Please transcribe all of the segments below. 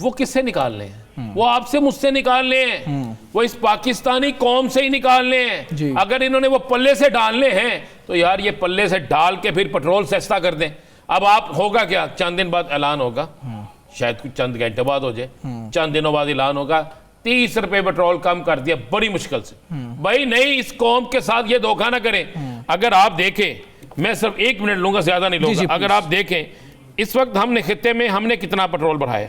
وہ کس سے نکالنے ہیں؟ وہ آپ سے مجھ سے نکالنے ہیں، وہ اس پاکستانی قوم سے ہی نکالنے ہیں۔ اگر انہوں نے وہ پلے سے ڈالنے ہیں تو یار یہ پلے سے ڈال کے پھر پٹرول سستا کر دیں۔ اب آپ ہوگا کیا، چند دن بعد اعلان ہوگا، شاید کچھ چند گھنٹے بعد ہو جائے، چند دنوں بعد اعلان ہوگا 30 روپے پٹرول کم کر دیا، بڑی مشکل سے۔ بھائی نہیں، اس قوم کے ساتھ یہ دھوکہ نہ کریں۔ اگر آپ دیکھیں، میں صرف 1 منٹ لوں گا، زیادہ نہیں لوں گا، اگر آپ دیکھیں اس وقت ہم نے خطے میں ہم نے کتنا پٹرول بڑھایا،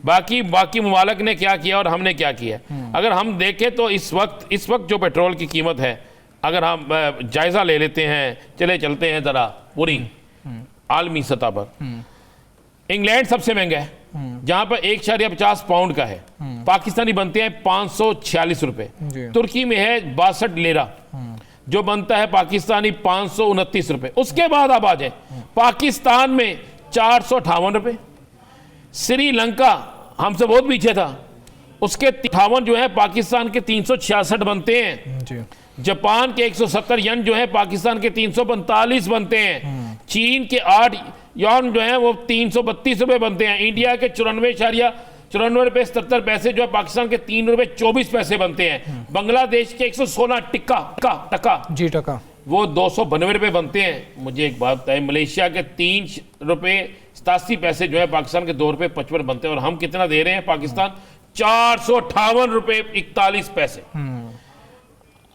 باقی ممالک نے کیا کیا اور ہم نے کیا کیا، اگر ہم دیکھیں تو اس وقت جو پیٹرول کی قیمت ہے، اگر ہم جائزہ لے لیتے ہیں، چلتے ہیں ذرا پوری عالمی سطح پر، انگلینڈ سب سے مہنگا ہے جہاں پر 1.50 پاؤنڈ کا ہے، پاکستانی بنتے ہیں 546 روپے، ترکی میں ہے 62 لیرہ جو بنتا ہے پاکستانی 529 روپے۔ اس کے بعد آپ آ جائیں پاکستان میں 458 روپے، سری لنکا ہم سے بہت پیچھے تھا، اس کے 58 جو ہے پاکستان کے 366 بنتے ہیں، جاپان کے 170 ین جو ہے پاکستان کے 345 بنتے ہیں، چین کے 8 یون جو ہیں وہ 332 روپے بنتے ہیں، انڈیا کے 94.94 روپے 77 پیسے جو ہے پاکستان کے 3 روپے 24 پیسے بنتے ہیں، بنگلہ دیش کے 116 ٹکا وہ 292 روپے بنتے ہیں۔ مجھے ایک بات بتائیں، ملیشیا کے 3 روپے 87 پیسے جو ہے پاکستان کے 2 روپے 55 بنتے ہیں، اور ہم کتنا دے رہے ہیں؟ پاکستان 458 روپے 41 پیسے۔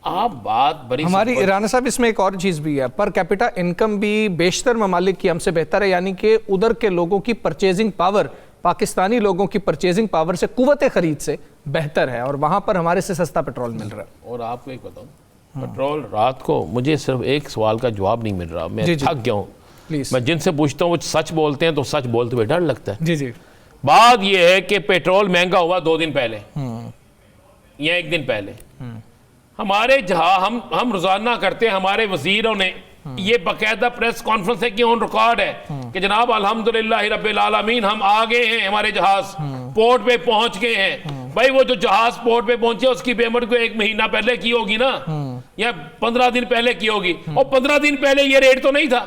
آپ بات بڑی ہماری رانا صاحب اس میں ایک اور چیز بھی ہے، پر کیپٹا انکم بھی بیشتر ممالک کی ہم سے بہتر ہے، یعنی کہ ادھر کے لوگوں کی پرچیزنگ پاور پاکستانی لوگوں کی پرچیزنگ پاور سے، قوت خرید سے بہتر ہے، اور وہاں پر ہمارے سے سستا پیٹرول مل رہا ہے۔ اور آپ کو ایک بتاؤں، پیٹرول رات کو مجھے صرف ایک سوال کا جواب نہیں مل رہا، میں تھک گیا ہوں، میں جن سے پوچھتا ہوں وہ سچ بولتے ہیں تو سچ بولتے ہوئے ڈر لگتا ہے۔ بات یہ ہے کہ پیٹرول مہنگا ہوا 2 دن پہلے یا 1 دن پہلے، ہمارے جہاں ہم روزانہ کرتے ہیں، ہمارے وزیروں نے یہ باقاعدہ پریس کانفرنس ہے کہ آن ریکارڈ ہے کہ جناب الحمدللہ رب العالمین ہم آ گئے ہیں، ہمارے جہاز پورٹ پہ پہنچ گئے ہیں۔ بھائی وہ جو جہاز پورٹ پہ پہنچے اس کی پیمنٹ کو 1 مہینہ پہلے کی ہوگی نا، یا 15 دن پہلے کی ہوگی، اور 15 دن پہلے یہ ریٹ تو نہیں تھا،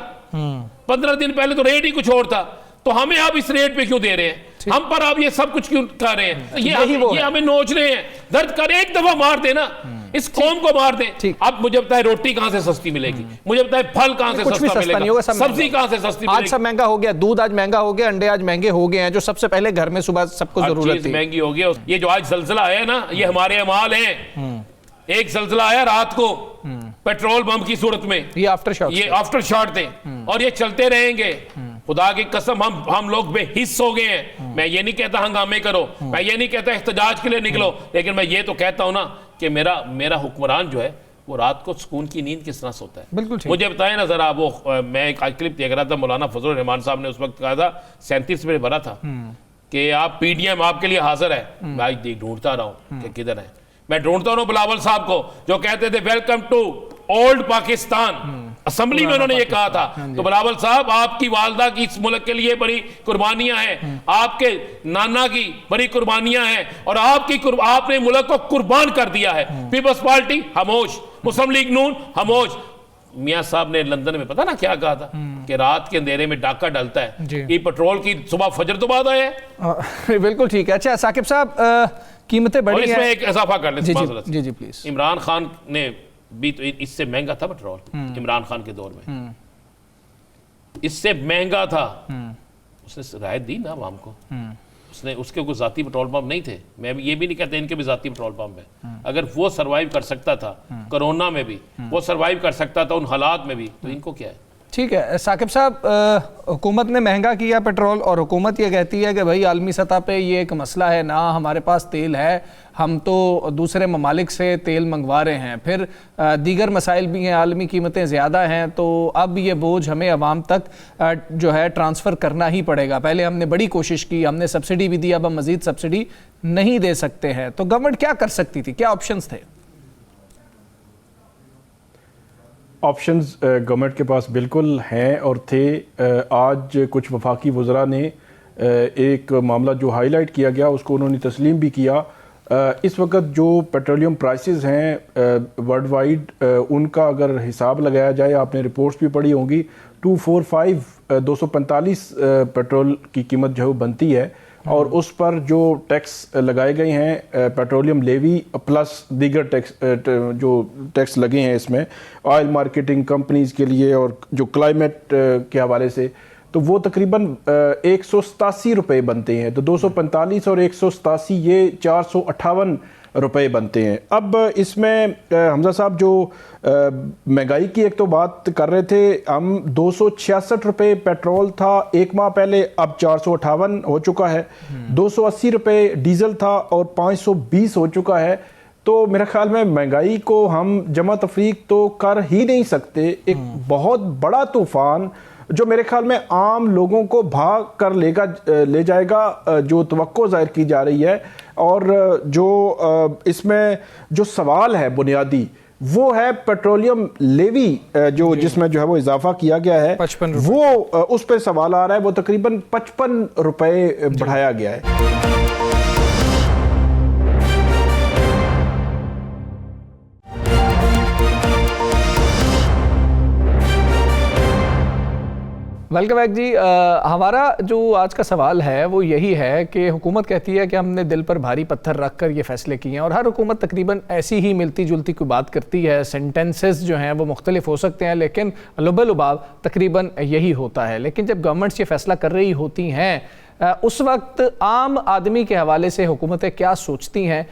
15 دن پہلے تو ریٹ ہی کچھ اور تھا، تو ہمیں آپ اس ریٹ پہ کیوں دے رہے ہیں؟ ہم پر آپ یہ سب کچھ کیوں کر رہے ہیں؟ یہ ہمیں نوچ رہے ہیں، درد کر ایک دفعہ مار دے نا، اس قوم کو مار دیں۔ اب مجھے بتائے روٹی کہاں سے سستی ملے گی؟ مجھے بتائے پھل کہاں سے سستا ملے گا؟ سبزی کہاں سے سستی ملے گی؟ آج سب مہنگا ہو گیا، دودھ آج مہنگا ہو گیا، انڈے آج مہنگے ہو گئے ہیں، جو سب سے پہلے گھر میں صبح سب کو ضرورت تھی، مہنگی ہو گیا۔ یہ جو آج زلزلہ آیا نا، یہ ہمارے اعمال ہیں۔ ایک زلزلہ آیا رات کو پیٹرول بم کی صورت میں، یہ آفٹر شاٹ تھے، اور یہ چلتے رہیں گے۔ خدا کی قسم ہم لوگ بے حس ہو گئے ہیں۔ میں یہ نہیں کہتا ہنگامے کرو، میں یہ نہیں کہتا احتجاج کے لیے نکلو، لیکن میں یہ تو کہتا ہوں نا کہ میرا حکمران جو ہے وہ رات کو سکون کی نیند کس طرح سوتا ہے۔ بالکل مجھے بتائیں نا ذرا، وہ میں ایک کلپ دیکھ رہا تھا، مولانا فضل الرحمان صاحب نے اس وقت کہا تھا 37 میں بھرا تھا کہ آپ پی ڈی ایم آپ کے لیے حاضر ہے، میں آج ڈھونڈتا رہا ہوں کہ کدھر ہے، میں ڈھونڈتا رہا ہوں بلاول صاحب کو جو کہتے تھے welcome to old Pakistan, assembly میں انہوں نے یہ کہا تھا۔ تو بلاول صاحب، آپ کی والدہ کی اس ملک کے لیے بڑی قربانیاں ہیں، آپ کے نانا کی بڑی قربانیاں ہیں، اور آپ نے ملک کو قربان کر دیا ہے۔ پیپلز پارٹی خاموش، مسلم لیگ نون خاموش۔ میاں صاحب نے لندن میں پتہ نا کیا کہا تھا کہ رات کے اندھیرے میں ڈاکہ ڈالتا ہے، یہ پیٹرول کی صبح فجر تو بعد آیا ہے۔ بالکل ٹھیک ہے۔ اچھا ثاقب صاحب، قیمتیں بڑی ہیں، اور اس میں ایک اضافہ کر لیں، جی پلیز۔ عمران خان نے بھی تو اس سے مہنگا تھا پیٹرول، عمران خان کے دور میں اس سے مہنگا تھا، اس نے رعایت دی نا عوام کو، اس کے کوئی ذاتی پیٹرول پمپ نہیں تھے، میں یہ بھی نہیں کہتا ان کے بھی ذاتی پیٹرول پمپ ہے، اگر وہ سروائیو کر سکتا تھا کرونا میں بھی، وہ سروائیو کر سکتا تھا ان حالات میں بھی، تو ان کو کیا ہے؟ ٹھیک ہے ثاقب صاحب، حکومت نے مہنگا کیا پیٹرول، اور حکومت یہ کہتی ہے کہ بھائی عالمی سطح پہ یہ ایک مسئلہ ہے نا، ہمارے پاس تیل ہے، ہم تو دوسرے ممالک سے تیل منگوا رہے ہیں، پھر دیگر مسائل بھی ہیں، عالمی قیمتیں زیادہ ہیں، تو اب یہ بوجھ ہمیں عوام تک جو ہے ٹرانسفر کرنا ہی پڑے گا۔ پہلے ہم نے بڑی کوشش کی، ہم نے سبسڈی بھی دی، اب ہم مزید سبسڈی نہیں دے سکتے ہیں، تو گورنمنٹ کیا کر سکتی تھی؟ کیا آپشنز تھے؟ آپشنز گورنمنٹ کے پاس بالکل ہیں اور تھے۔ آج کچھ وفاقی وزراء نے ایک معاملہ جو ہائی لائٹ کیا گیا اس کو انہوں نے تسلیم بھی کیا۔ اس وقت جو پیٹرولیم پرائسز ہیں ورلڈ وائڈ، ان کا اگر حساب لگایا جائے، آپ نے رپورٹس بھی پڑھی ہوں گی، 245 پیٹرول کی قیمت جو ہے وہ بنتی ہے، اور اس پر جو ٹیکس لگائے گئے ہیں پیٹرولیم لیوی پلس دیگر ٹیکس جو ٹیکس لگے ہیں اس میں آئل مارکیٹنگ کمپنیز کے لیے اور جو کلائمیٹ کے حوالے سے، تو وہ تقریباً 187 روپے بنتے ہیں. تو 245 اور 187 یہ 458 روپے بنتے ہیں. اب اس میں حمزہ صاحب جو مہنگائی کی ایک تو بات کر رہے تھے ہم، 266 روپے پیٹرول تھا ایک ماہ پہلے، اب 458 ہو چکا ہے. 280 روپے ڈیزل تھا اور 520 ہو چکا ہے. تو میرے خیال میں مہنگائی کو ہم جمع تفریق تو کر ہی نہیں سکتے. ایک بہت بڑا طوفان جو میرے خیال میں عام لوگوں کو بھاگ کر لے جائے گا، جو توقع ظاہر کی جا رہی ہے. اور جو اس میں جو سوال ہے بنیادی وہ ہے پیٹرولیم لیوی جو جس میں جو ہے وہ اضافہ کیا گیا ہے، وہ اس پہ سوال آ رہا ہے. وہ تقریباً 55 روپے بڑھایا گیا ہے. ویلکم بیک جی. ہمارا جو آج کا سوال ہے وہ یہی ہے کہ حکومت کہتی ہے کہ ہم نے دل پر بھاری پتھر رکھ کر یہ فیصلے کیے ہیں، اور ہر حکومت تقریباً ایسی ہی ملتی جلتی کوئی بات کرتی ہے. سینٹنسز جو ہیں وہ مختلف ہو سکتے ہیں لیکن لب لباب تقریباً یہی ہوتا ہے. لیکن جب گورنمنٹس یہ فیصلہ کر رہی ہوتی ہیں اس وقت عام آدمی کے حوالے سے حکومتیں کیا سوچتی ہیں،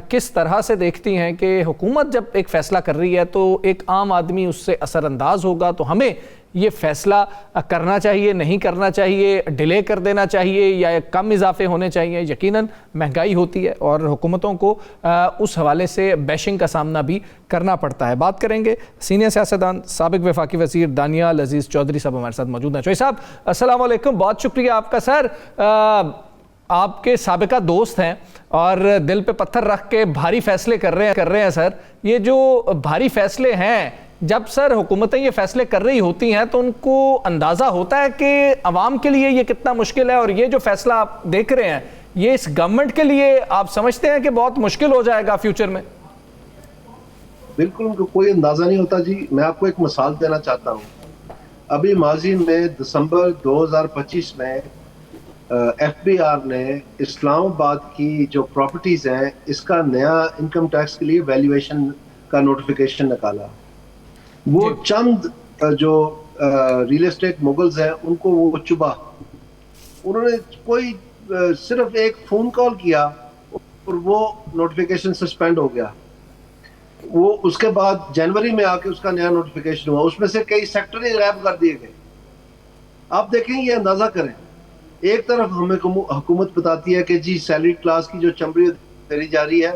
کس طرح سے دیکھتی ہیں کہ حکومت جب ایک فیصلہ کر رہی ہے تو ایک عام آدمی اس سے اثر انداز ہوگا، تو ہمیں یہ فیصلہ کرنا چاہیے، نہیں کرنا چاہیے، ڈیلے کر دینا چاہیے یا کم اضافے ہونے چاہیے؟ یقیناً مہنگائی ہوتی ہے اور حکومتوں کو اس حوالے سے بیشنگ کا سامنا بھی کرنا پڑتا ہے. بات کریں گے سینئر سیاستدان سابق وفاقی وزیر دانیال عزیز چودھری صاحب ہمارے ساتھ موجود ہیں. چودھری صاحب السلام علیکم، بہت شکریہ آپ کا. سر آپ کے سابقہ دوست ہیں اور دل پہ پتھر رکھ کے بھاری فیصلے کر رہے ہیں. سر یہ جو بھاری فیصلے ہیں، جب سر حکومتیں یہ فیصلے کر رہی ہوتی ہیں تو ان کو اندازہ ہوتا ہے کہ عوام کے لیے یہ کتنا مشکل ہے، اور یہ جو فیصلہ آپ دیکھ رہے ہیں یہ اس گورنمنٹ کے لیے آپ سمجھتے ہیں کہ بہت مشکل ہو جائے گا فیوچر میں؟ بالکل ان کو کوئی اندازہ نہیں ہوتا جی. میں آپ کو ایک مثال دینا چاہتا ہوں. ابھی ماضی میں دسمبر 2025 میں ایف بی آر نے اسلام آباد کی جو پراپرٹیز ہیں اس کا نیا انکم ٹیکس کے لیے ویلیویشن کا نوٹیفیکیشن نکالا. وہ چند جو ریل اسٹیٹ موگلز ہیں ان کو وہ چبا، انہوں نے کوئی صرف ایک فون کال کیا اور وہ نوٹیفیکیشن سسپینڈ ہو گیا. وہ اس کے بعد جنوری میں آ کے اس کا نیا نوٹیفیکیشن ہوا، اس میں سے کئی سیکٹر ہی غائب کر دیے گئے. آپ دیکھیں، یہ اندازہ کریں، ایک طرف ہمیں حکومت بتاتی ہے کہ جی سیلریڈ کلاس کی جو چمڑی کری جا رہی ہے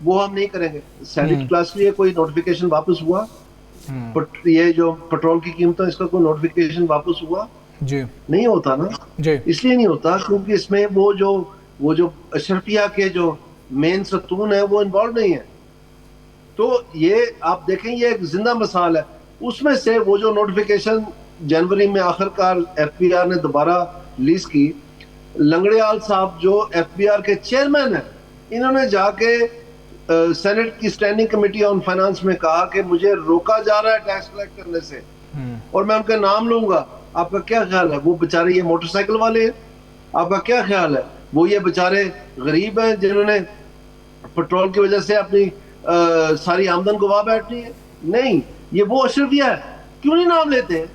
وہ ہم نہیں کریں گے. سیلریڈ کلاس کے لیے کوئی نوٹیفیکیشن واپس ہوا؟ یہ جو پیٹرول کی قیمتوں اس کا کوئی نوٹیفیکیشن واپس ہوا؟ جی نہیں ہوتا نا. اس لیے نہیں ہوتا کیونکہ اس میں وہ جو اشرفیہ کے جو مین ستون ہے وہ انوالو نہیں ہے. تو یہ آپ دیکھیں یہ ایک زندہ مثال ہے. اس میں سے وہ جو نوٹیفیکیشن جنوری میں آخر کار ایف بی آر نے دوبارہ ریلیز کی، لنگڑیال صاحب جو ایف بی آر کے چیئرمین ہیں، انہوں نے جا کے سینٹ کی اسٹینڈنگ کمیٹی آن فائنانس میں کہا کہ مجھے روکا جا رہا ہے ٹیکس کلیکٹ کرنے سے، اور میں ان کا نام لوں گا. آپ کا کیا خیال ہے؟ وہ بیچارے یہ موٹر سائیکل والے ہیں. آپ کا کیا خیال ہے؟ وہ یہ بیچارے غریب ہیں جنہوں نے پیٹرول کی وجہ سے اپنی ساری آمدن گوا بیٹھنی ہے؟ نہیں، یہ وہ اشرفیہ ہے. کیوں نہیں نام لیتے ہیں؟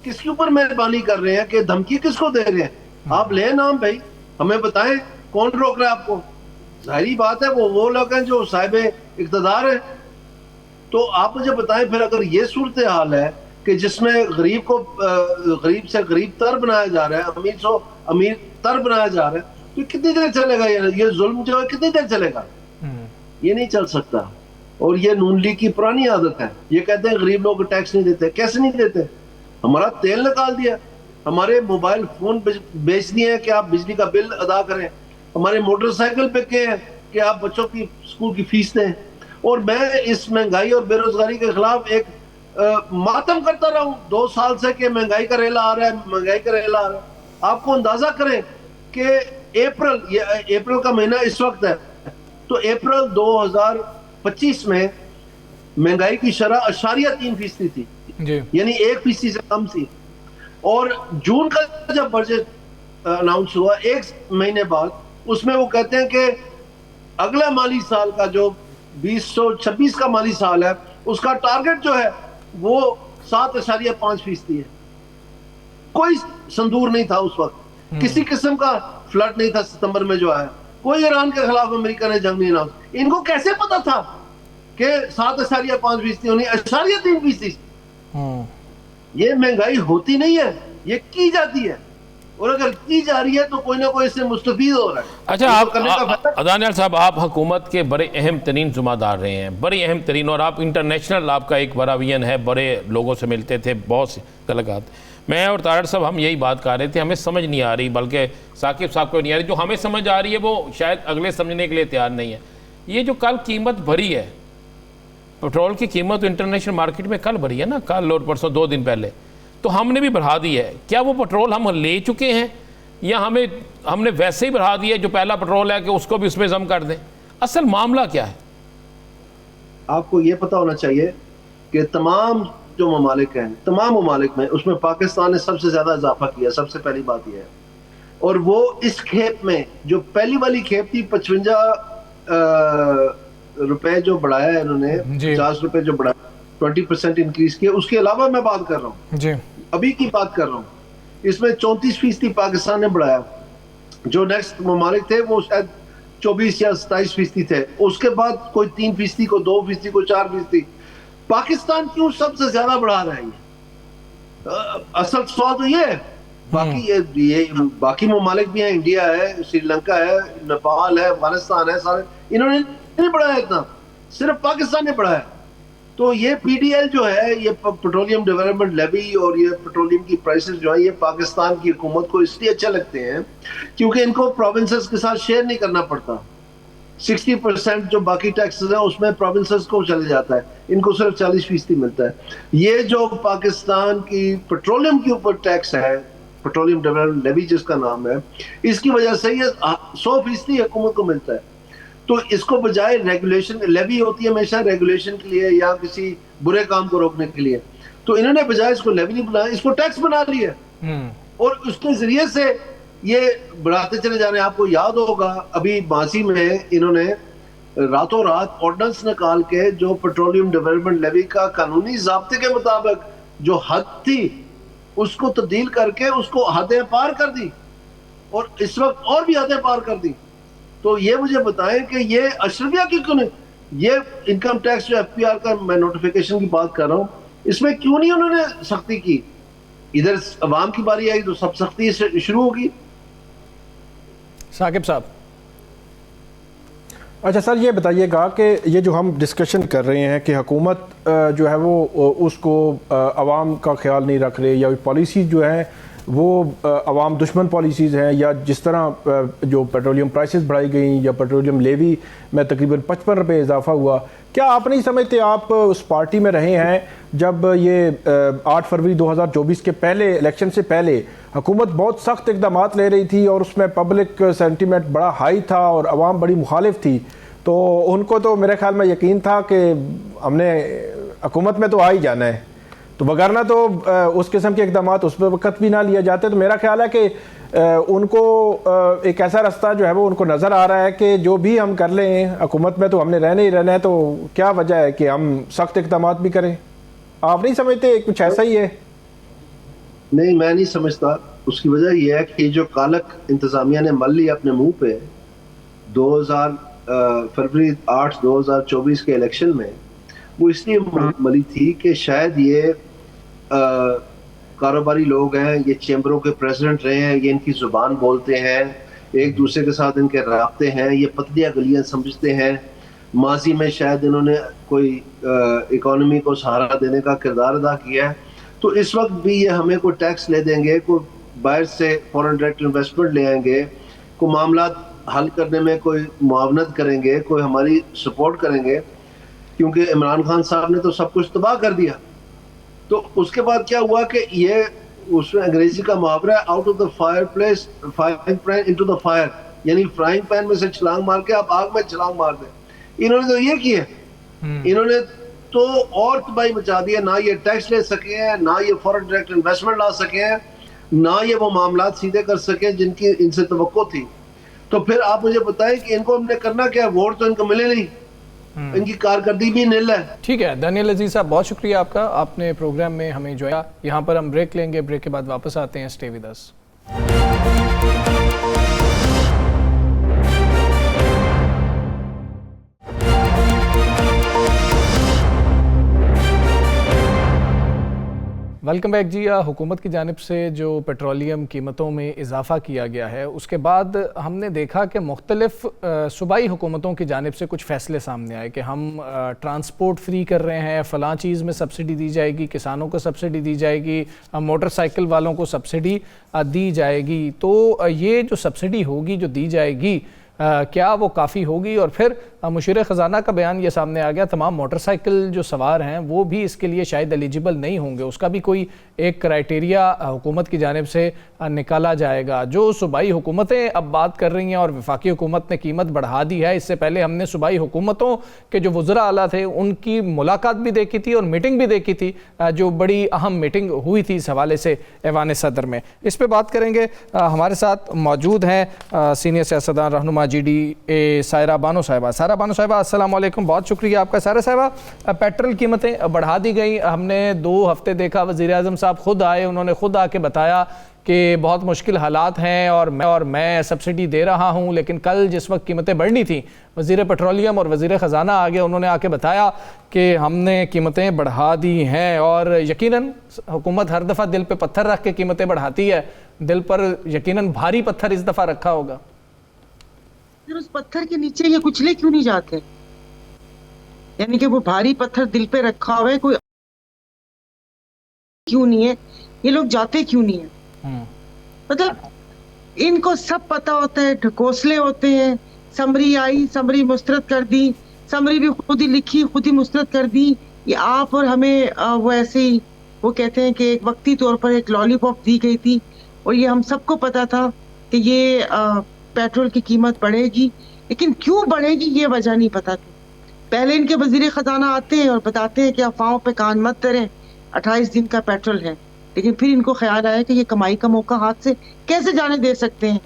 کس کے اوپر مہربانی کر رہے ہیں کہ دھمکی کس کو دے رہے ہیں؟ آپ لیں نام بھائی، ہمیں بتائیں کون روک رہا ہے آپ کو. ظاہری بات ہے وہ لوگ ہیں جو صاحب اقتدار ہیں. تو آپ مجھے بتائیں پھر اگر یہ صورتحال ہے کہ جس میں غریب کو غریب سے غریب تر بنایا جا رہا ہے، امیر سے امیر تر بنایا جا رہا ہے، تو کتنی دیر چلے گا یہ ظلم جو ہے؟ کتنی دیر چلے گا؟ یہ نہیں چل سکتا. اور یہ نون لیگ کی پرانی عادت ہے. یہ کہتے ہیں غریب لوگ ٹیکس نہیں دیتے. کیسے نہیں دیتے؟ ہمارا تیل نکال دیا، ہمارے موبائل فون بیچ دیے ہیں کہ آپ بجلی کا بل ادا کریں، ہمارے موٹر سائیکل پہ کہ کہ آپ بچوں کی اسکول کی فیس دیں. اور میں اس مہنگائی اور بے روزگاری کے خلاف ایک ماتم کرتا رہا ہوں 2 سال سے کہ مہنگائی کا ریلا آ رہا ہے، مہنگائی کا ریلا آ رہا ہے. آپ کو اندازہ کریں کہ اپریل کا مہینہ اس وقت ہے، تو اپریل 2025 میں مہنگائی کی شرح 3.3% تھی، یعنی 1% سے کم تھی. اور جون کا جب بجٹ اناؤنس ہوا 1 مہینے بعد اس میں وہ کہتے ہیں کہ اگلے مالی سال کا جو 2026 کا مالی سال ہے اس کا ٹارگٹ جو ہے وہ 7.5% ہے. کوئی صندوق نہیں تھا اس وقت, کسی قسم کا فلڈ نہیں تھا ستمبر میں جو آیا, کوئی ایران کے خلاف امریکہ نے جنگ نہیں لڑا. ان کو کیسے پتا تھا کہ 7.5% ہونی 8.3%؟ یہ مہنگائی ہوتی نہیں ہے, یہ کی جاتی ہے, اور اگر کی جا رہی ہے تو کوئی نہ کوئی اس سے مستفید ہو رہا ہے. اچھا دانیال صاحب, آپ حکومت کے بڑے اہم ترین ذمہ دار رہے ہیں, بڑے اہم ترین, اور آپ انٹرنیشنل آپ کا ایک بڑا ویژن ہے, بڑے لوگوں سے ملتے تھے, بہت سی تعلقات. میں اور تارڑ صاحب ہم یہی بات کر رہے تھے, ہمیں سمجھ نہیں آ رہی, بلکہ ثاقب صاحب کو نہیں آ رہی. جو ہمیں سمجھ آ رہی ہے وہ شاید اگلے سمجھنے کے لیے تیار نہیں ہے. یہ جو کل قیمت بڑھی ہے, پٹرول کی قیمت انٹرنیشنل مارکیٹ میں کل بڑھی ہے نا, کل اور پرسوں 2 دن پہلے, تو ہم نے بھی بڑھا دی ہے. کیا وہ پٹرول ہم لے چکے ہیں یا ہم نے ویسے ہی بڑھا دیا جو پہلا پٹرول ہے کہ اس کو بھی اس میں ضم کر دیں؟ اصل معاملہ کیا ہے؟ آپ کو یہ پتا ہونا چاہیے کہ تمام جو ممالک ہیں, تمام ممالک میں, اس میں پاکستان نے سب سے زیادہ اضافہ کیا. سب سے پہلی بات یہ ہے, اور وہ اس کھیپ میں جو پہلی والی کھیپ تھی 55 روپے جو بڑھایا ہے انہوں نے, 50 روپے جو بڑھایا, 20% انکریز کیا. اس کے علاوہ میں بات کر رہا ہوں, ابھی کی بات کر رہا ہوں, اس میں 34% پاکستان نے بڑھایا. جو نیکسٹ ممالک تھے وہ شاید 24 یا 27% تھے. اس کے بعد کوئی 3%, کو 2%, کو 4%. پاکستان کیوں سب سے زیادہ بڑھا رہا ہے؟ اصل سوال تو یہ ہے. باقی ممالک بھی ہیں, انڈیا ہے, سری لنکا ہے, نیپال ہے, افغانستان ہے, سارے انہوں نے نہیں بڑھایا اتنا, صرف پاکستان نے بڑھایا. تو یہ پی ڈی ایل جو ہے, یہ پیٹرولیم ڈیولپمنٹ لیوی, اور یہ پیٹرولیم کی پرائسز جو ہیں, یہ پاکستان کی حکومت کو اس لیے اچھے لگتے ہیں کیونکہ ان کو پروونسز کے ساتھ شیئر نہیں کرنا پڑتا. 60% جو باقی ٹیکسز ہیں اس میں پروونسز کو چلے جاتا ہے, ان کو صرف 40% ملتا ہے. یہ جو پاکستان کی پیٹرولیم کے اوپر ٹیکس ہے, پیٹرولیم ڈیولپمنٹ لیوی جس کا نام ہے, اس کی وجہ سے یہ 100% حکومت کو ملتا ہے. تو اس کو بجائے ریگولیشن, لیوی ہوتی ہے ہمیشہ ریگولیشن کے لیے یا کسی برے کام کو روکنے کے لیے, تو انہوں نے بجائے اس کو لیوی نہیں بنایا, اس کو ٹیکس بنا لیا, اور اس کے ذریعے سے یہ بڑھاتے چلے جا رہے ہیں. آپ کو یاد ہوگا ابھی ماضی میں انہوں نے راتوں رات آرڈننس نکال کے جو پیٹرولیم ڈیولپمنٹ لیوی کا قانونی ضابطے کے مطابق جو حد تھی اس کو تبدیل کر کے اس کو حدیں پار کر دی, اور اس وقت اور بھی حدیں پار کر دی. تو یہ مجھے بتائیں کہ یہ اشرفیہ کی کیوں نہیں, یہ انکم ٹیکس جو ایف پی آر کا میں نوٹیفیکیشن کی بات کر رہا ہوں, اس میں کیوں نہیں انہوں نے سختی کی؟ ادھر عوام کی باری آئی تو سب سختی سے شروع ہوگی. ثاقب صاحب. اچھا سر, یہ بتائیے گا کہ یہ جو ہم ڈسکشن کر رہے ہیں کہ حکومت جو ہے وہ اس کو عوام کا خیال نہیں رکھ رہے, یا پالیسی جو ہے وہ عوام دشمن پالیسیز ہیں, یا جس طرح جو پیٹرولیم پرائسز بڑھائی گئیں یا پیٹرولیم لیوی میں تقریباً 55 روپے اضافہ ہوا, کیا آپ نہیں سمجھتے آپ اس پارٹی میں رہے ہیں جب یہ 8 فروری 2024 کے پہلے الیکشن سے پہلے حکومت بہت سخت اقدامات لے رہی تھی اور اس میں پبلک سینٹیمنٹ بڑا ہائی تھا اور عوام بڑی مخالف تھی, تو ان کو تو میرے خیال میں یقین تھا کہ ہم نے حکومت میں تو آ ہی جانا ہے, تو وگرنہ تو اس قسم کے اقدامات اس پہ وقت بھی نہ لیا جاتے. تو میرا خیال ہے کہ ان کو ایک ایسا راستہ جو ہے وہ ان کو نظر آ رہا ہے کہ جو بھی ہم کر لیں حکومت میں تو ہم نے رہنا ہی رہنا ہے, تو کیا وجہ ہے کہ ہم سخت اقدامات بھی کریں؟ آپ نہیں سمجھتے کچھ ایسا ہی ہے؟ نہیں, میں نہیں سمجھتا. اس کی وجہ یہ ہے کہ جو کالک انتظامیہ نے مل لی اپنے منہ پہ 8 فروری 2024 کے الیکشن میں, وہ اس لیے ملی تھی کہ شاید یہ کاروباری لوگ ہیں, یہ چیمبروں کے پریزیڈنٹ رہے ہیں, یہ ان کی زبان بولتے ہیں, ایک دوسرے کے ساتھ ان کے رابطے ہیں, یہ پتلیاں گلیاں سمجھتے ہیں. ماضی میں شاید انہوں نے کوئی اکانومی کو سہارا دینے کا کردار ادا کیا ہے, تو اس وقت بھی یہ ہمیں کوئی ٹیکس لے دیں گے, کوئی باہر سے فورن ڈائریکٹ انویسٹمنٹ لے آئیں گے, کوئی معاملات حل کرنے میں کوئی معاونت کریں گے, کوئی ہماری سپورٹ کریں گے, کیونکہ عمران خان صاحب نے تو سب کچھ تباہ کر دیا. تو اس کے بعد کیا ہوا کہ یہ اس میں انگریزی کا محاورہ ہے out of the fire place frying pan into the fire, یعنی فرائنگ پین میں سے چھلانگ مار کے آپ آگ میں چھلانگ مار دیں. انہوں نے تو یہ کیا, انہوں نے تو اور تباہی مچا دی ہے. نہ یہ ٹیکس لے سکے ہیں, نہ یہ فورن ڈائریکٹ انویسٹمنٹ لا سکے ہیں, نہ یہ وہ معاملات سیدھے کر سکے جن کی ان سے توقع تھی. تو پھر آپ مجھے بتائیں کہ ان کو ہم نے کرنا کیا؟ ووٹ تو ان کو ملے نہیں, ان کی کارکردگی بھی نل ہے. ٹھیک ہے دانیل عزیز صاحب, بہت شکریہ آپ کا, آپ نے پروگرام میں ہمیں جویا. یہاں پر ہم بریک لیں گے, بریک کے بعد واپس آتے ہیں. Stay with us. Welcome back جی. حکومت کی جانب سے جو پیٹرولیم قیمتوں میں اضافہ کیا گیا ہے, اس کے بعد ہم نے دیکھا کہ مختلف صوبائی حکومتوں کی جانب سے کچھ فیصلے سامنے آئے کہ ہم ٹرانسپورٹ فری کر رہے ہیں, فلاں چیز میں سبسڈی دی جائے گی, کسانوں کو سبسڈی دی جائے گی, موٹر سائیکل والوں کو سبسڈی دی جائے گی. تو یہ جو سبسڈی ہوگی جو دی جائے گی, کیا وہ کافی ہوگی؟ اور پھر مشیر خزانہ کا بیان یہ سامنے آ گیا, تمام موٹر سائیکل جو سوار ہیں وہ بھی اس کے لیے شاید ایلیجیبل نہیں ہوں گے, اس کا بھی کوئی ایک کرائٹیریا حکومت کی جانب سے نکالا جائے گا. جو صوبائی حکومتیں اب بات کر رہی ہیں اور وفاقی حکومت نے قیمت بڑھا دی ہے, اس سے پہلے ہم نے صوبائی حکومتوں کے جو وزراء اعلیٰ تھے ان کی ملاقات بھی دیکھی تھی اور میٹنگ بھی دیکھی تھی, جو بڑی اہم میٹنگ ہوئی تھی اس حوالے سے ایوان صدر میں. اس پہ بات کریں گے. ہمارے ساتھ موجود ہیں سینئر سیاستدان رہنما G D A Saira Bano صاحبہ. سائرہ بانو صاحبہ السلام علیکم, بہت شکریہ آپ کا. سائرہ صاحبہ, پیٹرول قیمتیں بڑھا دی گئی, ہم نے 2 ہفتے دیکھا وزیر اعظم صاحب خود آئے, انہوں نے خود آ کے بتایا کہ بہت مشکل حالات ہیں اور میں سبسڈی دے رہا ہوں. لیکن کل جس وقت قیمتیں بڑھنی تھیں, وزیر پیٹرولیم اور وزیر خزانہ آگے, انہوں نے آ کے بتایا کہ ہم نے قیمتیں بڑھا دی ہیں. اور یقیناً حکومت ہر دفعہ دل پہ پتھر رکھ کے قیمتیں بڑھاتی ہے, دل پر یقیناً بھاری پتھر اس دفعہ رکھا ہوگا. اس پتھر کے نیچے یہ کچلے کیوں نہیں جاتے؟ یعنی کہ وہ بھاری پتھر دل پہ رکھا ہوا ہے, کوئی کیوں نہیں ہے, یہ لوگ جاتے کیوں نہیں ہیں؟ مطلب ان کو سب پتا ہوتا ہے, ڈھکوسلے ہوتے ہیں. سمری آئی, سمری مسترد کر دی, سمری بھی خود ہی لکھی خود ہی مسترد کر دی. یہ آپ اور ہمیں وہ ایسے ہی, وہ کہتے ہیں کہ ایک وقتی طور پر ایک لالی پاپ دی گئی تھی, اور یہ ہم سب کو پتا تھا کہ یہ پیٹرول کی قیمت بڑھے گی. لیکن کیوں بڑھے گی یہ وجہ نہیں پتا تھی. پہلے ان کے وزیر خزانہ آتے ہیں اور بتاتے ہیں کہ افواہوں پہ کان مت دھریں, 28 دن کا پیٹرول ہے. لیکن پھر ان کو خیال آیا کہ یہ کمائی کا موقع ہاتھ سے کیسے جانے دے سکتے ہیں.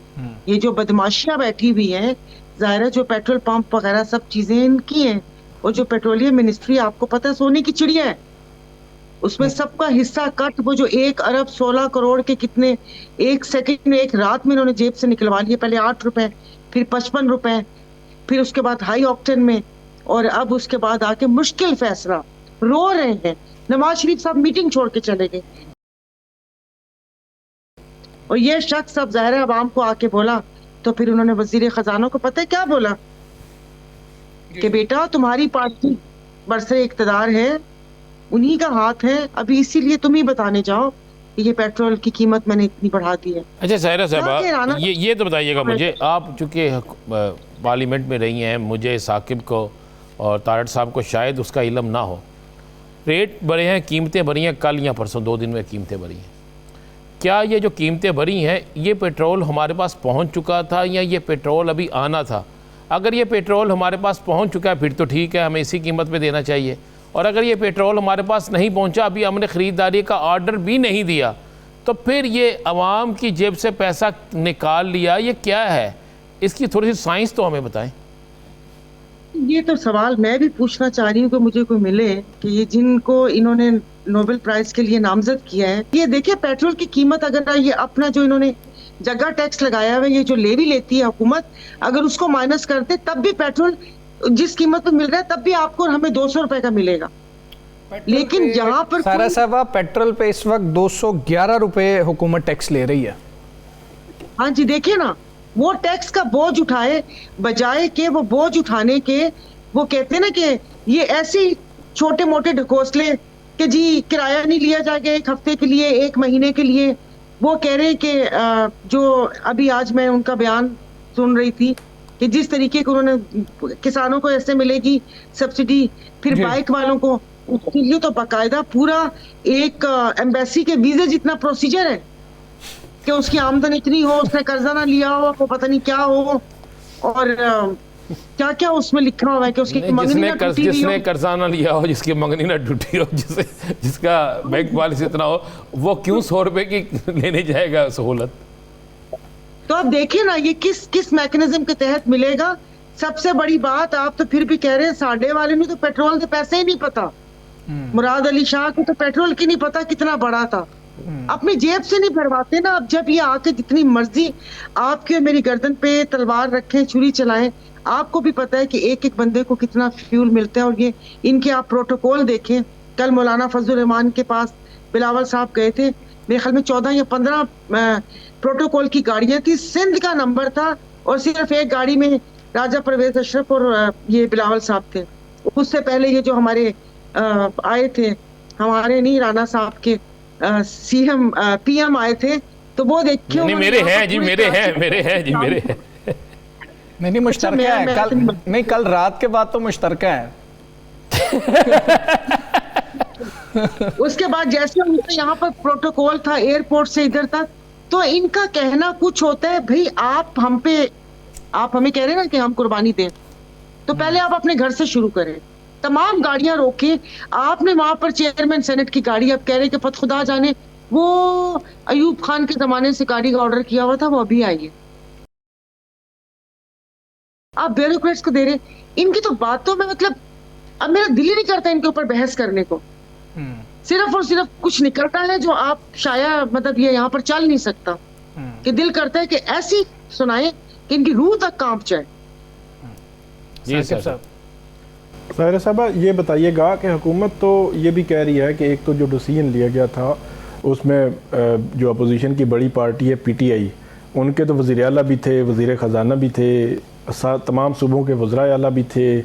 یہ جو بدماشیاں بیٹھی ہوئی ہیں, ظاہر ہے جو پیٹرول پمپ وغیرہ سب چیزیں ان کی ہیں, اور جو پیٹرولیم منسٹری آپ کو پتہ ہے سونے کی چڑیا ہے, اس میں سب کا حصہ کٹ, وہ جو 1 ارب 16 کروڑ کے کتنے 1 سیکنڈ میں 1 رات میں انہوں نے جیب سے نکلوا لیے. پہلے 8 روپے, پھر 55 روپے, پھر اس کے بعد ہائی آکٹین میں, اور اب اس کے بعد آ کے مشکل فیصلہ. رو رہے ہیں. نواز شریف صاحب میٹنگ چھوڑ کے چلے گئے, اور یہ شخص اب ظاہر عوام کو آ کے بولا, تو پھر انہوں نے وزیر خزانہ کو پتہ ہے کیا بولا کہ بیٹا تمہاری پارٹی برسر اقتدار ہے, انہی کا ہاتھ ہے, ابھی اسی لیے تم ہی بتانے جاؤ کہ یہ پیٹرول کی قیمت میں نے اتنی بڑھا دی ہے. اچھا سائرہ صاحبہ, یہ تو بتائیے گا مجھے, آپ چونکہ پارلیمنٹ میں رہی ہیں, مجھے ثاقب کو اور طارٹ صاحب کو شاید اس کا علم نہ ہو. ریٹ بڑھے ہیں, قیمتیں بڑھی ہیں, کل یا پرسوں 2 دن میں قیمتیں بڑھی ہیں. کیا یہ جو قیمتیں بڑھی ہیں, یہ پیٹرول ہمارے پاس پہنچ چکا تھا یا یہ پیٹرول ابھی آنا تھا؟ اگر یہ پیٹرول ہمارے پاس پہنچ چکا ہے پھر تو ٹھیک ہے, ہمیں اسی قیمت پہ دینا چاہیے. اور اگر یہ پیٹرول ہمارے پاس نہیں پہنچا, ابھی ہم نے خریداری کا آرڈر بھی نہیں دیا, تو پھر یہ عوام کی جیب سے پیسہ نکال لیا, یہ کیا ہے؟ اس کی تھوڑی سی سائنس تو ہمیں بتائیں. یہ تو سوال میں بھی پوچھنا چاہ رہی ہوں کہ مجھے کوئی ملے کہ یہ جن کو انہوں نے نوبل پرائز کے لیے نامزد کیا ہے, یہ دیکھیں پیٹرول کی قیمت, اگر یہ اپنا جو انہوں نے جگہ ٹیکس لگایا ہوا ہے, یہ جو لیوی لیتی ہے حکومت, اگر اس کو مائنس کرتے تب بھی پیٹرول جس قیمت پہ مل رہا ہے تب بھی آپ کو ہمیں 200 روپے کا ملے گا. لیکن جہاں پر سارا صاحبہ پیٹرول پہ اس وقت 211 روپے حکومت ٹیکس لے رہی ہے. ہاں جی, دیکھیں نا, وہ ٹیکس کا بوجھ اٹھائے بجائے کہ وہ بوجھ اٹھانے کے, وہ کہتے ہیں نا کہ یہ ایسی چھوٹے موٹے ڈھکوسلے کہ جی کرایہ نہیں لیا جائے گا 1 ہفتے کے لیے, 1 مہینے کے لیے. وہ کہہ رہے کہ جو ابھی آج میں ان کا بیان سن رہی تھی کہ جس طریقے کو انہوں نے کسانوں کو ایسے ملے گی سبسڈی, پھر بائک والوں کو, اس کے لیے تو باقاعدہ پورا ایک ایمبیسی کے ویزے جتنا پروسیجر ہے کہ اس کی آمدن اتنی ہو, اس نے قرضہ نہ لیا ہو, وہ پتہ نہیں کیا ہو, اور کیا کیا اس میں لکھا ہوا ہے کہ اس کی منگنی نہ ٹوٹی جس نے قرضہ نہ لیا ہو, جس کی منگنی نہ ٹوٹی ہو, جس کا بینک بیلنس اتنا ہو, وہ کیوں 100 روپے کی لینے جائے گا سہولت؟ تو آپ دیکھیں نا یہ کس میکنزم کے تحت ملے گا. سب سے بڑی بات آپ تو پھر بھی کہہ رہے ہیں ساڈے والے نے تو پیٹرول کے پیسے ہی نہیں پتا. مراد علی شاہ کو تو پیٹرول کی نہیں پتا کتنا بڑا تھا. اپنی جیب سے نہیں بھرواتے نا. اب جب یہ آ کے جتنی مرضی آپ کے میری گردن پہ تلوار رکھیں چھری چلائیں, آپ کو بھی پتا ہے کہ ایک ایک بندے کو کتنا فیول ملتا ہے. اور یہ ان کے آپ پروٹوکول دیکھیں. کل مولانا فضل الرحمان کے پاس بلاول صاحب گئے تھے, میرے خیال میں 14 یا 15 پروٹوکول کی گاڑیاں تھی, سندھ کا نمبر تھا اور صرف ایک گاڑی میں راجہ پرویز اشرف اور یہ بلاول صاحب تھے. اس سے پہلے یہ جو ہمارے آئے تھے, ہمارے نہیں رانا صاحب کے سی ایم پی ایم آئے تھے, تو وہ دیکھیں میرے ہیں جی, میرے ہیں. نہیں مشترکہ ہے کل, نہیں کل رات کے بعد تو مشترکہ ہے. اس کے بعد جیسے ان کا یہاں پر پروٹوکول تھا ایئرپورٹ سے ادھر تک, تو ان کا کہنا کچھ ہوتا ہے بھئی آپ ہمیں کہہ رہے ہیں نا کہ ہم قربانی دیں, تو پہلے آپ اپنے گھر سے شروع کریں. تمام گاڑیاں روکیں. آپ نے وہاں پر چیئرمین سینٹ کی گاڑی, آپ کہہ رہے کہ پت خدا جانے وہ ایوب خان کے زمانے سے گاڑی کا آرڈر کیا ہوا تھا, وہ ابھی آئی ہے. آپ بیوروکریٹس کو دے رہے. ان کی تو باتوں میں مطلب اب میرا دل ہی نہیں کرتا ان کے اوپر بحث کرنے کو. صرف اور صرف کچھ نکلتا ہے جو آپ شاید مطلب یہ یہاں پر چل نہیں سکتا, کہ دل کرتا ہے کہ ایسی سنائیں کہ ان کی روح تک کانپ جائے. جی صاحب. ظاہرہ صاحبہ یہ بتائیے گا کہ حکومت تو یہ بھی کہہ رہی ہے کہ ایک تو جو ڈیسیژن لیا گیا تھا اس میں جو اپوزیشن کی بڑی پارٹی ہے پی ٹی آئی, ان کے تو وزیر اعلیٰ بھی تھے, وزیر خزانہ بھی تھے, تمام صوبوں کے وزرائے اعلیٰ بھی تھے,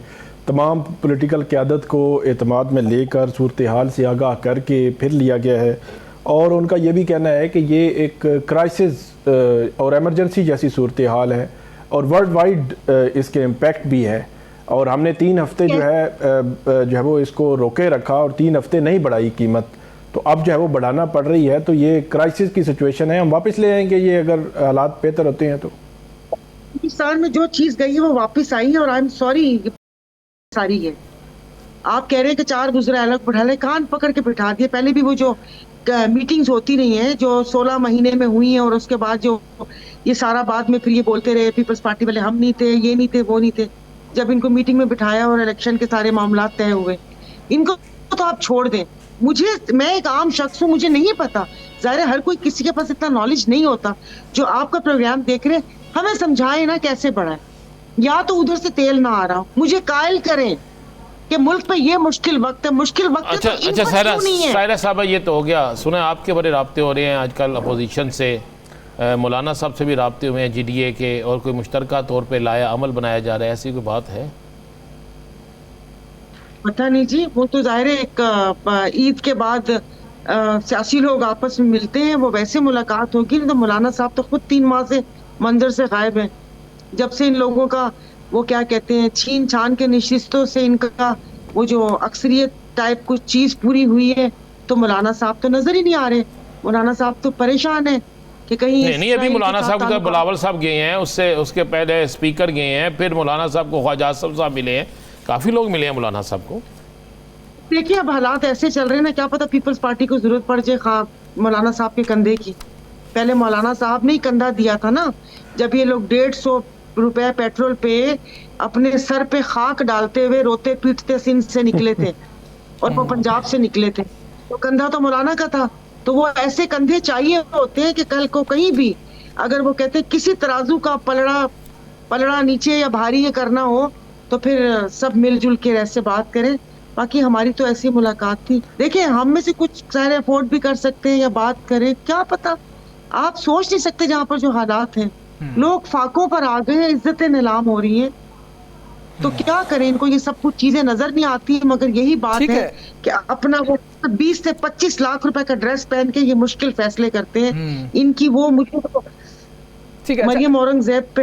تمام پولیٹیکل قیادت کو اعتماد میں لے کر صورتحال سے آگاہ کر کے پھر لیا گیا ہے. اور ان کا یہ بھی کہنا ہے کہ یہ ایک کرائسس اور ایمرجنسی جیسی صورتحال ہے اور ورلڈ وائڈ اس کے امپیکٹ بھی ہے, اور ہم نے 3 ہفتے جو ہے وہ اس کو روکے رکھا اور 3 ہفتے نہیں بڑھائی قیمت, تو اب جو ہے وہ بڑھانا پڑ رہی ہے. تو یہ کرائسس کی سچویشن ہے, ہم واپس لے آئیں گے یہ اگر حالات بہتر ہوتے ہیں تو. پاکستان میں جو چیز گئی ہے وہ واپس آئی ہے, اور آئی ایم سوری ساری ہے. آپ کہہ رہے ہیں کہ 4 وزراء الگ بٹھا لے, کان پکڑ کے بٹھا دیے. پہلے بھی وہ جو میٹنگز ہوتی رہی ہیں جو 16 مہینے میں ہوئی ہیں, اور اس کے بعد جو یہ سارا بعد میں پھر یہ بولتے رہے پیپلز پارٹی والے ہم نہیں تھے, یہ نہیں تھے, وہ نہیں تھے. جب ان کو میٹنگ میں بٹھایا اور الیکشن کے سارے معاملات طے ہوئے, ان کو تو آپ چھوڑ دیں. میں ایک عام شخص ہوں, مجھے نہیں پتا, ظاہر ہے ہر کوئی کسی کے پاس اتنا نالج نہیں ہوتا. جو آپ کا پروگرام دیکھ رہے ہیں ہمیں سمجھائیں نا کیسے بڑھائیں, یا تو ادھر سے تیل نہ آ رہا, مجھے قائل کریں کہ ملک پہ یہ مشکل وقت ہے, مشکل وقت ہے. اچھا سائرہ صاحبہ یہ تو ہو گیا. سنیں آپ کے بڑے رابطے ہو رہے ہیں آج کل اپوزیشن سے, مولانا صاحب سے بھی رابطے ہوئے ہیں جی ڈی اے کے, اور کوئی مشترکہ طور پہ لایا عمل بنایا جا رہا ہے, ایسی کوئی بات ہے؟ پتہ نہیں جی, وہ تو ظاہر ہے ایک عید کے بعد سیاسی لوگ آپس میں ملتے ہیں, وہ ویسے ملاقات ہوگی. تو مولانا صاحب تو خود 3 ماہ سے منظر سے غائب ہیں, جب سے ان لوگوں کا وہ کیا کہتے ہیں چھین چھان کے نشستوں سے ان کا وہ جو اکثریت ٹائپ کچھ چیز پوری ہوئی ہے, تو مولانا صاحب تو نظر ہی نہیں آ رہے. مولانا صاحب تو پریشان ہیں کہ کہیں نہیں ابھی مولانا صاحب کو بلاول صاحب گئے ہیں, اس کے پہلے اسپیکر گئے ہیں, پھر مولانا صاحب کو خواجہ اعظم صاحب ملے ہیں, کافی لوگ ملے ہیں مولانا صاحب کو. دیکھیے اب حالات ایسے چل رہے ہیں نا, کیا پتہ پیپلز پارٹی کو ضرورت پڑ جائے مولانا صاحب کے کندھے کی. پہلے مولانا صاحب نے ہی کندھا دیا تھا نا, جب یہ لوگ 150 روپے پیٹرول پہ اپنے سر پہ خاک ڈالتے ہوئے روتے پیٹتے سندھ سے نکلے تھے اور وہ پنجاب سے نکلے تھے, تو کندھا تو مولانا کا تھا. تو وہ ایسے کندھے چاہیے ہوتے ہیں کہ کل کو کہیں بھی اگر وہ کہتے کسی ترازو کا پلڑا نیچے یا بھاری یہ کرنا ہو, تو پھر سب مل جل کے ایسے بات کریں. باقی ہماری تو ایسی ملاقات تھی. دیکھیں ہم میں سے کچھ سارے افورڈ بھی کر سکتے ہیں یا بات کریں, کیا پتا, آپ سوچ نہیں سکتے جہاں پر جو حالات ہیں. لوگ فاقوں پر آ گئے ہیں, عزتیں نیلام ہو رہی ہیں, تو کیا کریں, ان کو یہ سب کچھ چیزیں نظر نہیں آتی. مگر یہی بات ہے کہ اپنا وہ 20 سے 25 لاکھ روپے کا ڈریس پہن کے یہ مشکل فیصلے کرتے ہیں. ان کی وہ مجھے مریم اورنگزیب پہ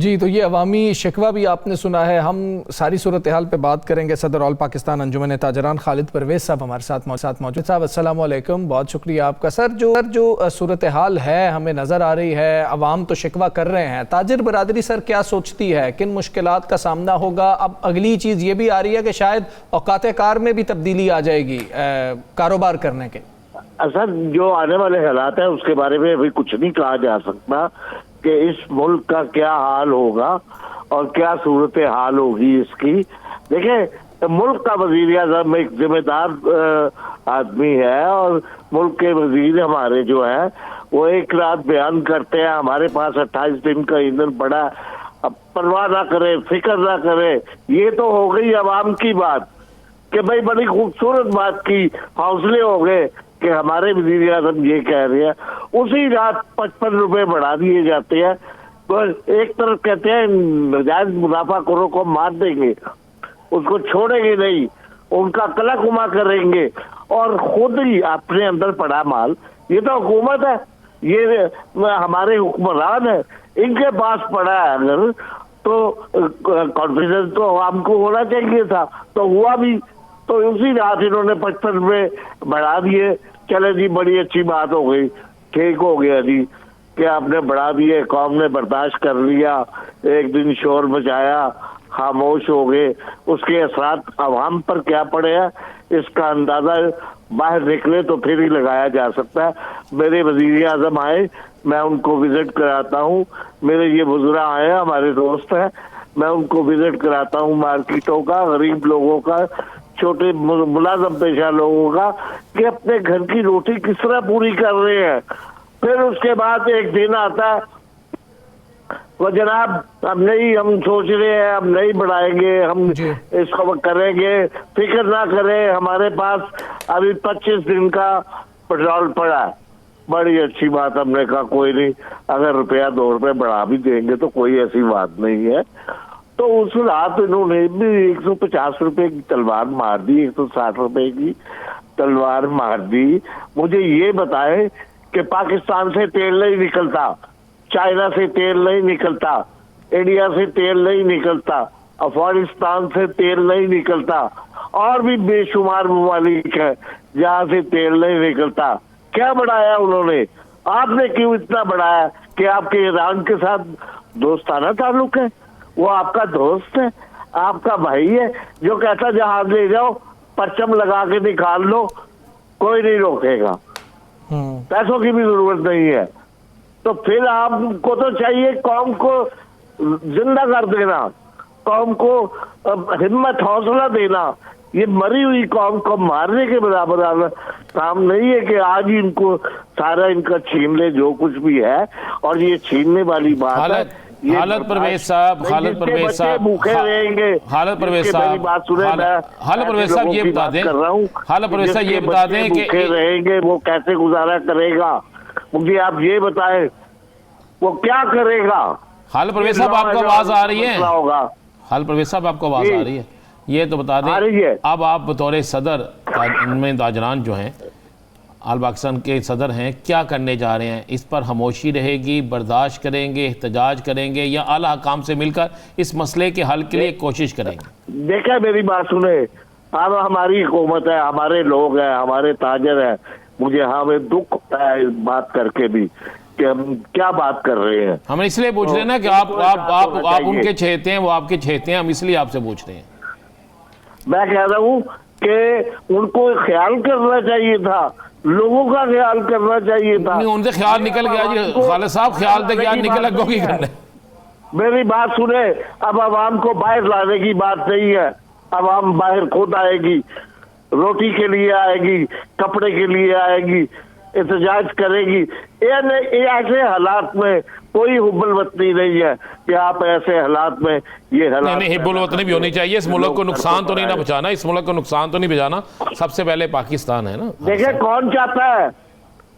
جی تو یہ عوامی شکوہ بھی آپ نے سنا ہے. ہم ساری صورتحال پہ بات کریں گے. صدر آل پاکستان انجمن تاجران خالد پرویز صاحب ہمارے ساتھ موجود. صاحب السلام علیکم, بہت شکریہ آپ کا. سر جو صورتحال ہے ہمیں نظر آ رہی ہے, عوام تو شکوہ کر رہے ہیں, تاجر برادری سر کیا سوچتی ہے, کن مشکلات کا سامنا ہوگا؟ اب اگلی چیز یہ بھی آ رہی ہے کہ شاید اوقات کار میں بھی تبدیلی آ جائے گی کاروبار کرنے کے. سر جو آنے والے حالات ہیں اس کے بارے میں ابھی کچھ نہیں کہا جا سکتا کہ اس ملک کا کیا حال ہوگا اور کیا صورتحال ہوگی اس کی. دیکھیں, ملک کا وزیر اعظم ایک ذمہ دار آدمی ہے اور ملک کے وزیر ہمارے جو ہے وہ ایک رات بیان کرتے ہیں ہمارے پاس 28 دن کا ایندھن پڑا, اب پرواہ نہ کرے, فکر نہ کرے. یہ تو ہو گئی عوام کی بات کہ بھائی بڑی خوبصورت بات کی, حوصلے ہو گئے کہ ہمارے وزیر اعظم یہ کہہ رہے ہیں. اسی رات 55 روپے بڑھا دیے جاتے ہیں. تو ایک طرف کہتے ہیں نجائز منافع خوروں کو مار دیں گے, اس کو چھوڑیں گے نہیں, ان کا کلا کما کریں گے, اور خود ہی اپنے اندر پڑا مال. یہ تو حکومت ہے, یہ ہمارے حکمران ہے, ان کے پاس پڑا ہے اگر تو کانفیڈنس تو عوام کو ہونا چاہیے تھا, تو ہوا بھی. تو اسی رات انہوں نے 55 روپے بڑھا دیے. چلے جی, بڑی اچھی بات ہو گئی, ٹھیک ہو گیا جی کہ آپ نے بڑھا دیے, قوم نے برداشت کر لیا, ایک دن شور مچایا, خاموش ہو گئے. اس کے اثرات عوام پر کیا پڑے ہیں اس کا اندازہ باہر نکلے تو پھر ہی لگایا جا سکتا ہے. میرے وزیر اعظم آئے, میں ان کو وزٹ کراتا ہوں. میرے یہ وزراء آئے, ہمارے دوست ہیں, میں ان کو وزٹ کراتا ہوں مارکیٹوں کا, غریب لوگوں کا, چھوٹے ملازم پیشہ لوگوں کا, کہ اپنے گھر کی روٹی کس طرح پوری کر رہے ہیں. پھر اس کے بعد ایک دن آتا ہے وہ جناب ہم سوچ رہے ہیں, ہم نہیں بڑھائیں گے, ہم اس کو کریں گے, فکر نہ کریں, ہمارے پاس ابھی 25 دن کا پیٹرول پڑا ہے. بڑی اچھی بات. ہم نے کہا کوئی نہیں, اگر روپیہ 2 روپے بڑھا بھی دیں گے تو کوئی ایسی بات نہیں ہے. تو اس رات انہوں نے بھی 150 روپے کی تلوار مار دی, 160 روپے کی تلوار مار دی. مجھے یہ بتائیں کہ پاکستان سے تیل نہیں نکلتا, چائنا سے تیل نہیں نکلتا, انڈیا سے تیل نہیں نکلتا, افغانستان سے تیل نہیں نکلتا, اور بھی بے شمار ممالک ہیں جہاں سے تیل نہیں نکلتا. کیا بڑھایا انہوں نے؟ آپ نے کیوں اتنا بڑھایا کہ آپ کے ایران کے ساتھ دوستانہ تعلق ہے, وہ آپ کا دوست ہے, آپ کا بھائی ہے, جو کہتا جہاز لے جاؤ, پرچم لگا کے نکال لو, کوئی نہیں روکے گا, پیسوں کی بھی ضرورت نہیں ہے. تو پھر آپ کو تو چاہیے قوم کو زندہ کر دینا, قوم کو ہمت حوصلہ دینا. یہ مری ہوئی قوم کو مارنے کے برابر کام نہیں ہے کہ آج ہی ان کو سارا ان کا چھین لے جو کچھ بھی ہے. اور یہ چھیننے والی بات ہے. خالد پرویز صاحب بھوکے رہیں گے. خالد پرویز صاحب یہ بتا دیں, خالد پرویز صاحب یہ بتا دیں کہ بھوکے رہیں گے وہ کیسے گزارا کرے گا؟ مجھے آپ یہ بتائیں وہ کیا کرے گا؟ خالد پرویز صاحب آپ کو آواز آ رہی ہے؟ خالد پرویز صاحب آپ کو آواز آ رہی ہے؟ یہ تو بتا دیں, اب آپ بطور صدر انجمن تاجران جو ہیں, آل پاکستان کے صدر ہیں, کیا کرنے جا رہے ہیں؟ اس پر خاموشی رہے گی, برداشت کریں گے, احتجاج کریں گے, یا اعلیٰ حکام سے مل کر اس مسئلے کے حل کے لیے کوشش کریں گے؟ دیکھیں میری بات سنیں, اب ہماری حکومت ہے, ہمارے لوگ ہیں, ہمارے تاجر ہیں. مجھے ہمیں دکھ ہوتا ہے بات کر کے بھی کہ ہم کیا بات کر رہے ہیں. ہم اس لیے پوچھ رہے ہیں نا کہ آپ ان کے چہتے ہیں, وہ آپ کے چہتے ہیں, ہم اس لیے آپ سے پوچھ رہے ہیں. میں کہہ رہا ہوں کہ ان کو خیال کرنا چاہیے تھا, لوگوں کا خیال کرنا چاہیے تھا. ان سے خیال نکل گیا جی خالد صاحب, خیال تھے کیا نکل گو کی کرنے. میری بات سنیں, اب عوام کو باہر لانے کی بات نہیں ہے. عوام باہر خود آئے گی, روٹی کے لیے آئے گی, کپڑے کے لیے آئے گی, احتجاج کرے گی. ایسے حالات میں کوئی حب الوطنی نہیں ہے کہ آپ ایسے حالات میں یہ حالات نہیں, حب الوطنی بھی ہونی چاہیے. اس ملک کو نقصان تو نہیں نہ بچانا, اس ملک کو نقصان تو نہیں بچانا, سب سے پہلے پاکستان ہے نا. دیکھیں کون چاہتا ہے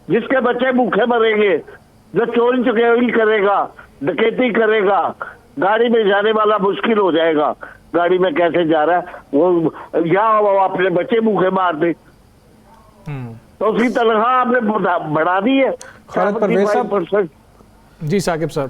جس کے بچے بھوکے مریں گے, جو چوری چکیری کرے گا, ڈکیتی کرے گا, گاڑی میں جانے والا مشکل ہو جائے گا, گاڑی میں کیسے جا رہا ہے وہ, یا وہ اپنے بچے بھوکے مار دے. تو اس کی تنخواہ آپ نے بڑھا دی ہے. خالد پرویز صاحب. جی ثاقب صاحب.